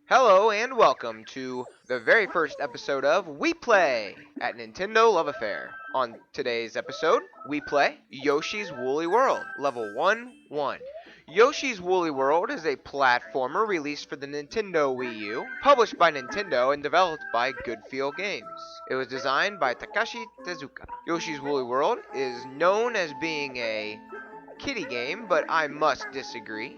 Hello and welcome to the very first episode of We Play at Nintendo Love Affair. On today's episode, we play Yoshi's Woolly World, level 1-1. Yoshi's Woolly World is a platformer released for the Nintendo Wii U, published by Nintendo and developed by Goodfeel Games. It was designed by Takashi Tezuka. Yoshi's Woolly World is known as being a kiddie game, but I must disagree.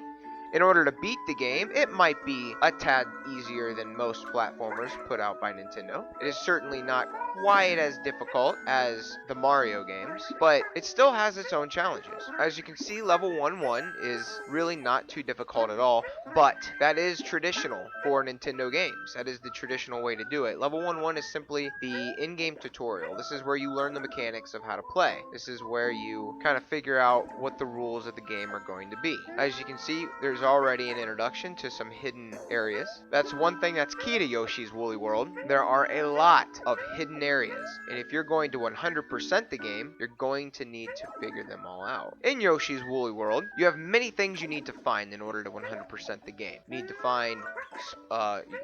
In order to beat the game, it might be a tad easier than most platformers put out by Nintendo. It is certainly not quite as difficult as the Mario games, but it still has its own challenges. As you can see, level 1-1 is really not too difficult at all, but that is traditional for Nintendo games. That is the traditional way to do it. Level 1-1 is simply the in-game tutorial. This is where you learn the mechanics of how to play. This is where you kind of figure out what the rules of the game are going to be. As you can see, there's already an introduction to some hidden areas. That's one thing that's key to Yoshi's Woolly World. There are a lot of hidden areas, and if you're going to 100% the game, you're going to need to figure them all out. In Yoshi's Woolly World, you have many things you need to find in order to 100% the game. You need to find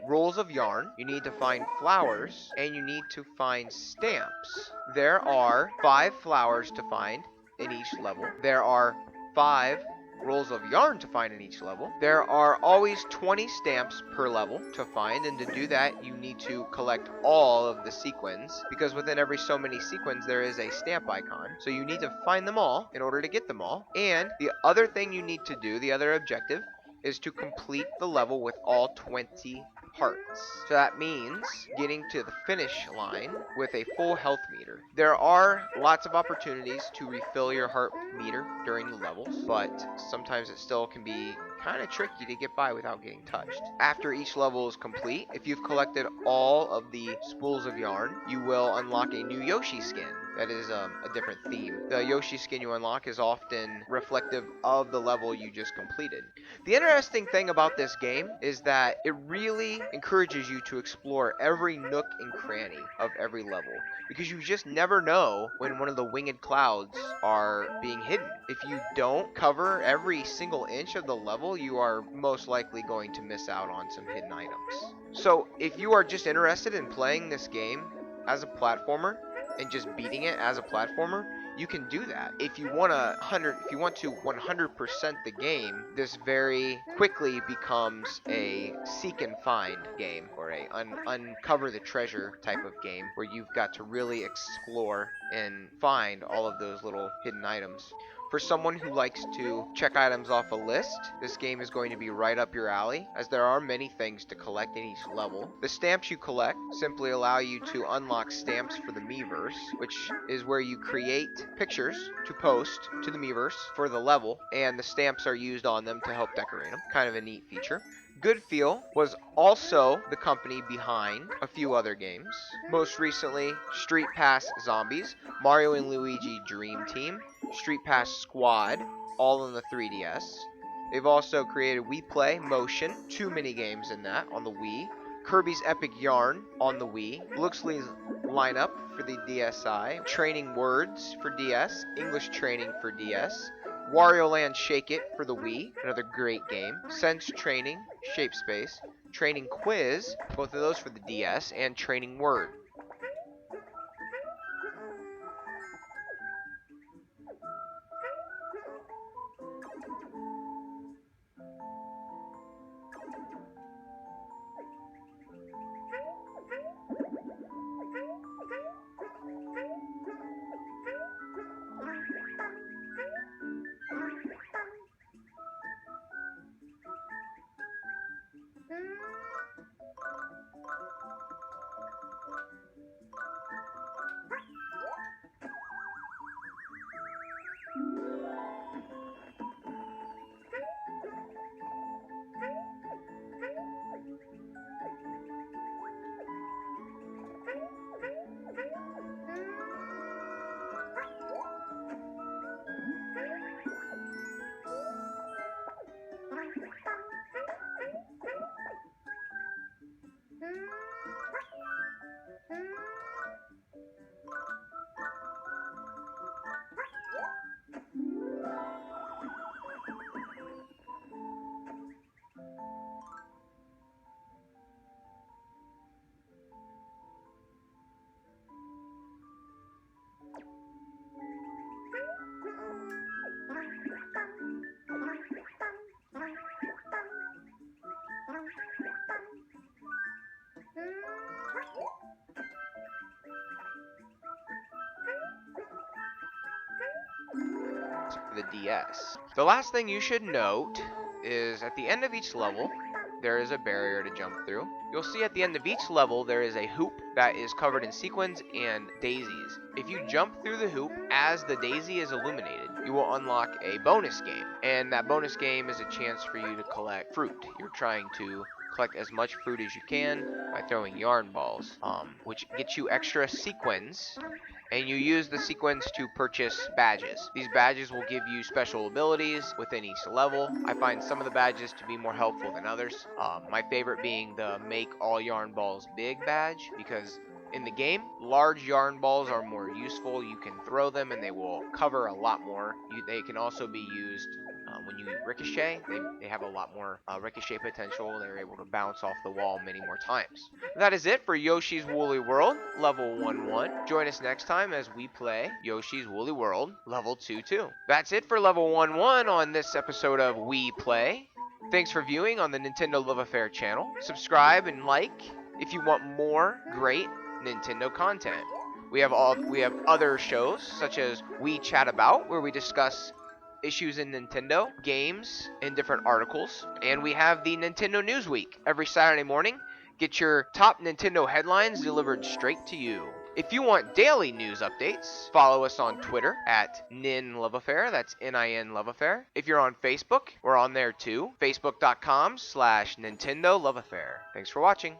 rolls of yarn, you need to find flowers, and you need to find stamps. There are 5 flowers to find in each level. There are 5 rolls of yarn to find in each level. There are always 20 stamps per level to find, and to do that you need to collect all of the sequins, because within every so many sequins there is a stamp icon. So you need to find them all in order to get them all. And the other thing you need to do, the other objective, is to complete the level with all 20 hearts. So that means getting to the finish line with a full health meter. There are lots of opportunities to refill your heart meter during the levels, but sometimes it still can be kind of tricky to get by without getting touched. After each level is complete, if you've collected all of the spools of yarn, you will unlock a new Yoshi skin. That is a different theme. The Yoshi skin you unlock is often reflective of the level you just completed. The interesting thing about this game is that it really encourages you to explore every nook and cranny of every level, because you just never know when one of the winged clouds are being hidden. If you don't cover every single inch of the level, you are most likely going to miss out on some hidden items. So if you are just interested in playing this game as a platformer and just beating it as a platformer, you can do that. If you want to 100% the game, this very quickly becomes a seek and find game, or a uncover the treasure type of game, where you've got to really explore and find all of those little hidden items. For someone who likes to check items off a list, this game is going to be right up your alley, as there are many things to collect in each level. The stamps you collect simply allow you to unlock stamps for the Miiverse, which is where you create pictures to post to the Miiverse for the level, and the stamps are used on them to help decorate them. Kind of a neat feature. Goodfeel was also the company behind a few other games. Most recently, Street Pass Zombies, Mario and Luigi Dream Team, Street Pass Squad, all on the 3DS. They've also created We Play Motion, 2 mini games in that on the Wii. Kirby's Epic Yarn on the Wii. Looksley's Lineup for the DSi. Training Words for DS. English Training for DS. Wario Land Shake It for the Wii, another great game. Sense Training, Shape Space. Training Quiz, both of those for the DS, and Training Word. the DS. The last thing you should note is at the end of each level, there is a barrier to jump through. You'll see at the end of each level there is a hoop that is covered in sequins and daisies. If you jump through the hoop as the daisy is illuminated, you will unlock a bonus game. And that bonus game is a chance for you to collect fruit. You're trying to collect as much fruit as you can by throwing yarn balls, which gets you extra sequins, and you use the sequins to purchase badges. These badges will give you special abilities within each level. I find some of the badges to be more helpful than others. My favorite being the Make All Yarn Balls Big badge, because in the game, large yarn balls are more useful. You can throw them and they will cover a lot more. They can also be used when you ricochet. They have a lot more ricochet potential. They're able to bounce off the wall many more times. That is it for Yoshi's Woolly World, Level 1-1. Join us next time as we play Yoshi's Woolly World, Level 2-2. That's it for Level 1-1 on this episode of We Play. Thanks for viewing on the Nintendo Love Affair channel. Subscribe and like if you want more great Nintendo content. We have other shows such as We Chat About, where we discuss issues in Nintendo, games, and different articles. And we have the Nintendo News Week every Saturday morning. Get your top Nintendo headlines delivered straight to you. If you want daily news updates, follow us on Twitter at NinLoveAffair. That's N-I-N Love Affair. If you're on Facebook, we're on there too. Facebook.com/Nintendo Love Affair. Thanks for watching.